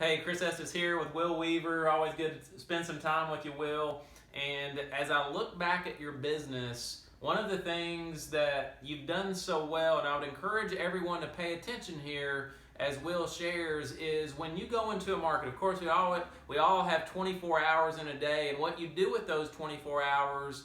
Hey, Chris Estes here with Will Weaver. Always good to spend some time with you, Will. And as I look back at your business, one of the things that you've done so well, and I would encourage everyone to pay attention here as Will shares, is when you go into a market. Of course, we all have 24 hours in a day, and what you do with those 24 hours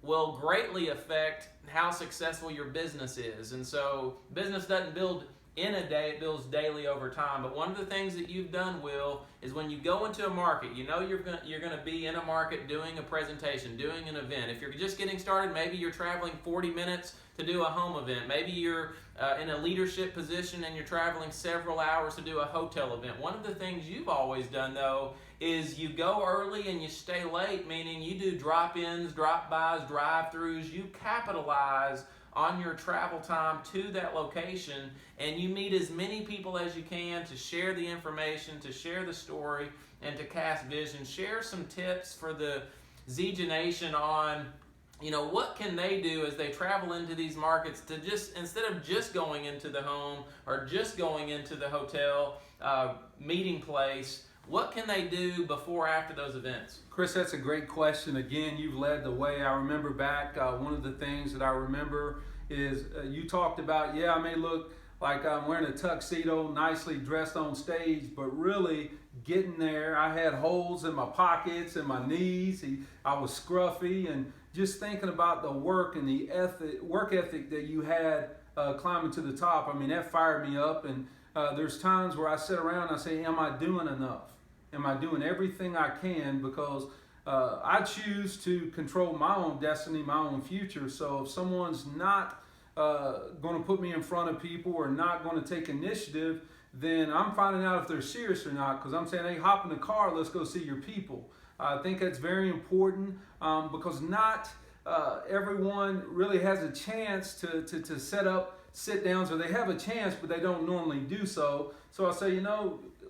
will greatly affect how successful your business is. And so business doesn't build in a day, it builds daily over time. But one of the things that you've done, Will, is when you go into a market, you know you're going to be in a market doing a presentation, doing an event. If you're just getting started, maybe you're traveling 40 minutes to do a home event. Maybe you're in a leadership position and you're traveling several hours to do a hotel event. One of the things you've always done, though, is you go early and you stay late, meaning you do drop-ins, drop-bys, drive-throughs. You capitalize on your travel time to that location, and you meet as many people as you can to share the information, to share the story, and to cast vision. Share some tips for the Zija Nation on, what can they do as they travel into these markets to just, instead of just going into the home or just going into the hotel meeting place, what can they do before or after those events? Chris, that's a great question. Again, you've led the way. I remember back, one of the things that I remember is you talked about, I may look like I'm wearing a tuxedo, nicely dressed on stage, but really getting there, I had holes in my pockets and my knees. I was scruffy, and just thinking about the work and the work ethic that you had climbing to the top. I mean, that fired me up. And there's times where I sit around and I say, am I doing enough? Am I doing everything I can? Because I choose to control my own destiny, my own future. So if someone's not going to put me in front of people or not going to take initiative, then I'm finding out if they're serious or not. Because I'm saying, hey, hop in the car, let's go see your people. I think that's very important because not everyone really has a chance to set up sit-downs, or they have a chance, but they don't normally do so. So I say,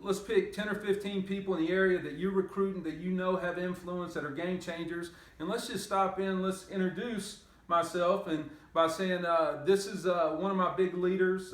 let's pick 10 or 15 people in the area that you're recruiting that have influence, that are game changers, and let's just stop in, let's introduce myself, and by saying, this is one of my big leaders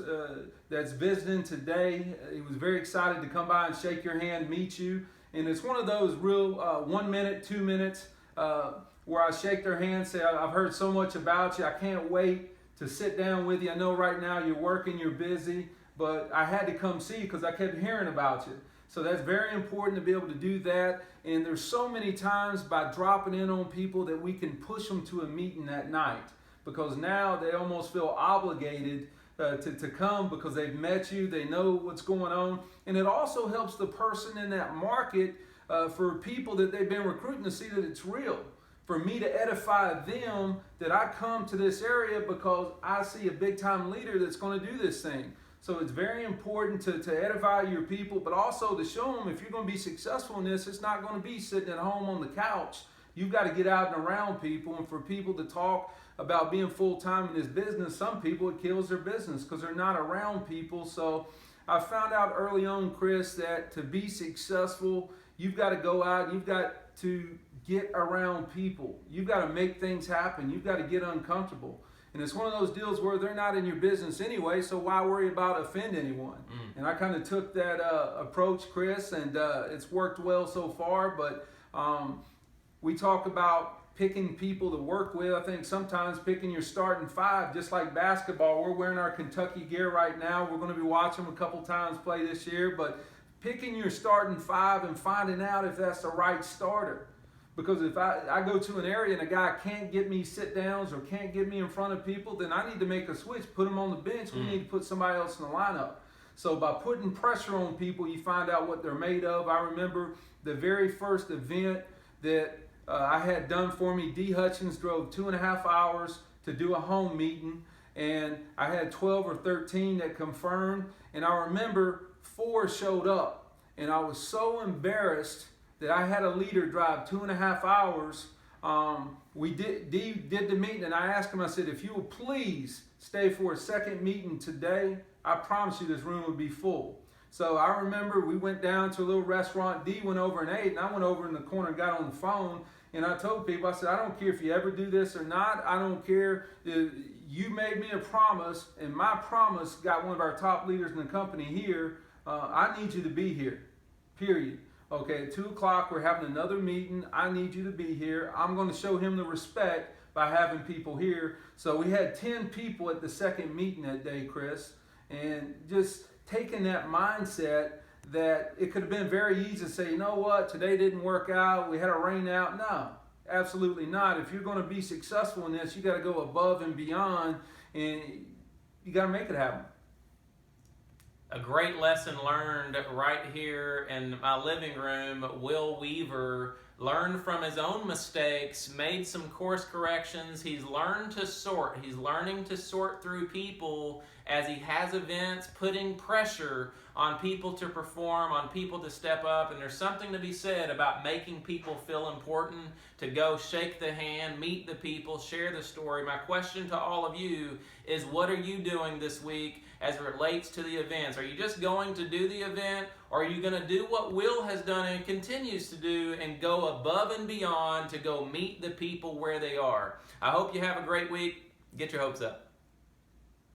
that's visiting today. He was very excited to come by and shake your hand, meet you, and it's one of those real 1 minute, 2 minutes where I shake their hand, say, I've heard so much about you, I can't wait to sit down with you. I know right now you're working, you're busy, but I had to come see you because I kept hearing about you. So that's very important to be able to do that. And there's so many times by dropping in on people that we can push them to a meeting that night, because now they almost feel obligated to come because they've met you, they know what's going on. And it also helps the person in that market for people that they've been recruiting to see that it's real. For me to edify them that I come to this area because I see a big time leader that's going to do this thing. So it's very important to edify your people, but also to show them if you're going to be successful in this, it's not going to be sitting at home on the couch. You've got to get out and around people. And for people to talk about being full-time in this business, some people, it kills their business because they're not around people. So I found out early on, Chris, that to be successful, you've got to go out, you've got to get around people. You've got to make things happen. You've got to get uncomfortable. And it's one of those deals where they're not in your business anyway, so why worry about offend anyone? And I kind of took that approach, Chris, and it's worked well so far. But we talk about picking people to work with. I think sometimes picking your starting five, just like basketball. We're wearing our Kentucky gear right now. We're going to be watching them a couple times play this year. But picking your starting five and finding out if that's the right starter. Because if I go to an area and a guy can't get me sit-downs or can't get me in front of people, then I need to make a switch, put him on the bench. We need to put somebody else in the lineup. So by putting pressure on people, you find out what they're made of. I remember the very first event that I had done for me. D. Hutchins drove 2.5 hours to do a home meeting, and I had 12 or 13 that confirmed. And I remember 4 showed up, and I was so embarrassed that I had a leader drive 2.5 hours. We did the meeting, and I asked him, I said, if you will please stay for a second meeting today, I promise you this room would be full. So I remember we went down to a little restaurant. D went over and ate, and I went over in the corner and got on the phone. And I told people, I said, I don't care if you ever do this or not. I don't care. You made me a promise, and my promise got one of our top leaders in the company here I need you to be here, period. Okay, at 2 o'clock, we're having another meeting. I need you to be here. I'm going to show him the respect by having people here. So we had 10 people at the second meeting that day, Chris, and just taking that mindset that it could have been very easy to say, you know what, today didn't work out, we had a rain out. No, absolutely not. If you're going to be successful in this, you got to go above and beyond, and you got to make it happen. A great lesson learned right here in my living room. Will Weaver learned from his own mistakes, made some course corrections. He's learned to sort. He's learning to sort through people as he has events, putting pressure on people to perform, on people to step up. And there's something to be said about making people feel important, to go shake the hand, meet the people, share the story. My question to all of you is, what are you doing this week as it relates to the events? Are you just going to do the event, or are you going to do what Will has done and continues to do and go above and beyond to go meet the people where they are? I hope you have a great week. Get your hopes up.